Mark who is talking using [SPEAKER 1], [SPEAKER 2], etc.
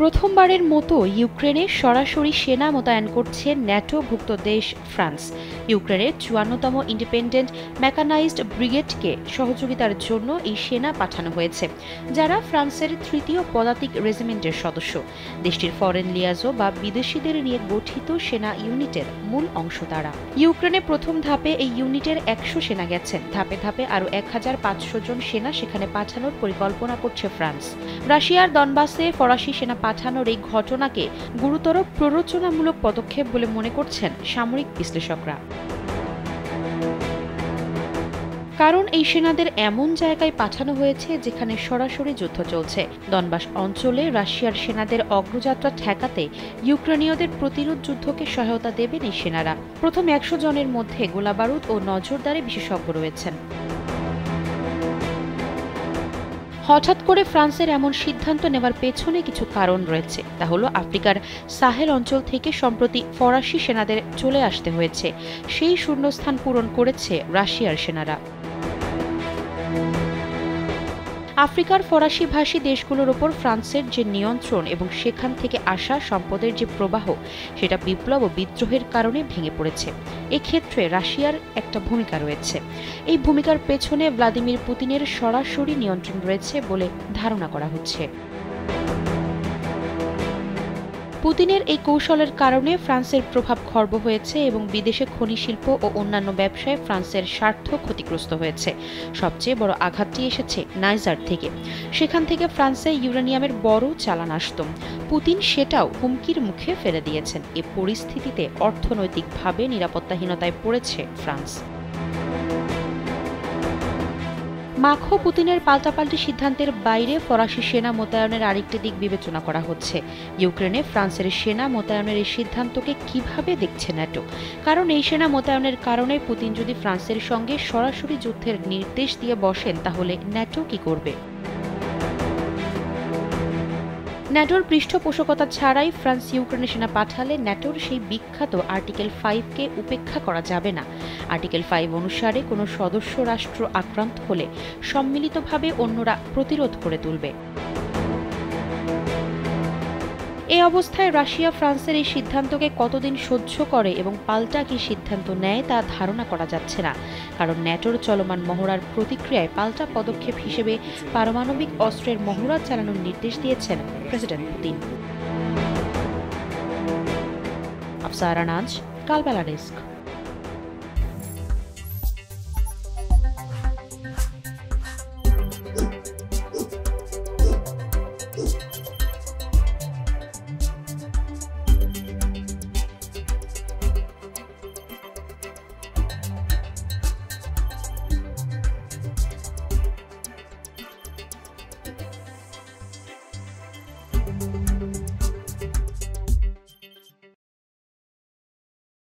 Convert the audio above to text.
[SPEAKER 1] প্রথমবারের মতো ইউক্রেনে সরাসরি সেনা মোতায়েন করছে ন্যাটোভুক্ত দেশ ফ্রান্স। ইউক্রেনের ৫৪তম ইন্ডিপেন্ডেন্ট মেকানাইজড ব্রিগেডকে সহযোগিতার জন্য এই সেনা পাঠানো হয়েছে, যারা ফ্রান্সের ৩য় পদাতিক রেজিমেন্টের সদস্য। দেশটির ফরেন লিয়াজো বা বিদেশিদের নিয়ে গঠিত সেনা ইউনিটের মূল অংশ তারা। ইউক্রেনে প্রথম ধাপে এই ইউনিটের ১০০ সেনা গেছেন। ধাপে ধাপে আরও ১৫০০ জন সেনা সেখানে পাঠানোর পরিকল্পনা করছে ফ্রান্স। রাশিয়ার দনবাসে ফরাসি সেনা পাঠানোর এই ঘটনাকে গুরুতর প্ররোচনামূলক পদক্ষেপ বলে মনে করছেন সামরিক বিশ্লেষকরা। কারণ এই সেনাদের এমন জায়গায় পাঠানো হয়েছে যেখানে সরাসরি যুদ্ধ চলছে। দনবাস অঞ্চলে রাশিয়ার সেনাদের অগ্রযাত্রা ঠেকাতে ইউক্রেনীয়দের প্রতিরোধ যুদ্ধকে সহায়তা দেবেন এই সেনারা। প্রথম ১০০ জনের মধ্যে গোলাবারুদ ও নজরদারি বিশেষজ্ঞ রয়েছেন। হঠাৎ করে ফ্রান্সের এমন সিদ্ধান্ত নেওয়ার পেছনে কিছু কারণ রয়েছে। তা হলো আফ্রিকার সাহেল অঞ্চল থেকে সম্প্রতি ফরাসি সেনাদের চলে আসতে হয়েছে। সেই শূন্যস্থান পূরণ করেছে রাশিয়ার সেনারা। আফ্রিকার ফরাসি ভাষী দেশগুলোর ওপর ফ্রান্সের যে নিয়ন্ত্রণ এবং সেখান থেকে আসা সম্পদের যে প্রবাহ, সেটা বিপ্লব ও বিদ্রোহের কারণে ভেঙে পড়েছে। এক্ষেত্রে রাশিয়ার একটা ভূমিকা রয়েছে। এই ভূমিকার পেছনে ভ্লাদিমির পুতিনের সরাসরি নিয়ন্ত্রণ রয়েছে বলে ধারণা করা হচ্ছে। পুতিনের এই কৌশলের কারণে ফ্রান্সের প্রভাব খর্ব হয়েছে এবং বিদেশে খনি শিল্প ও অন্যান্য ব্যবসায় ফ্রান্সের স্বার্থ ক্ষতিগ্রস্ত হয়েছে। সবচেয়ে বড় আঘাতটি এসেছে নাইজার থেকে। সেখান থেকে ফ্রান্সে ইউরেনিয়ামের বড় চালান আসত। পুতিন সেটাও হুমকির মুখে ফেলে দিয়েছেন। এ পরিস্থিতিতে অর্থনৈতিকভাবে নিরাপত্তাহীনতায় পড়েছে ফ্রান্স। মাখো পুতিনের পাল্টাপাল্টি সিদ্ধান্তের বাইরে ফরাসি সেনা মোতায়েনের আরেকটি দিক বিবেচনা করা হচ্ছে। ইউক্রেনে ফ্রান্সের সেনা মোতায়েনের এই সিদ্ধান্তকে কিভাবে দেখছে ন্যাটো? কারণ এই সেনা মোতায়েনের কারণে পুতিন যদি ফ্রান্সের সঙ্গে সরাসরি যুদ্ধের নির্দেশ দিয়ে বসেন, তাহলে ন্যাটো কি করবে? ন্যাটোর পৃষ্ঠপোষকতা ছাড়াই ফ্রান্স ইউক্রেনে সেনা পাঠালে ন্যাটোর সেই বিখ্যাত আর্টিকেল 5কে উপেক্ষা করা যাবে না। আর্টিকেল 5 অনুসারে কোনো সদস্য রাষ্ট্র আক্রান্ত হলে সম্মিলিতভাবে অন্যরা প্রতিরোধ করে তুলবে। এই অবস্থায় রাশিয়া ফ্রান্সের এই সিদ্ধান্তকে কতদিন সহ্য করে এবং পাল্টা কি সিদ্ধান্ত নেয় তা ধারণা করা যাচ্ছে না। কারণ ন্যাটোর চলমান মহড়ার প্রতিক্রিয়ায় পাল্টা পদক্ষেপ হিসেবে পারমাণবিক অস্ত্রের মহড়া চালানোর নির্দেশ দিয়েছেন প্রেসিডেন্ট পুতিন। আফসারা নাজ, কালবেলা ডেস্ক।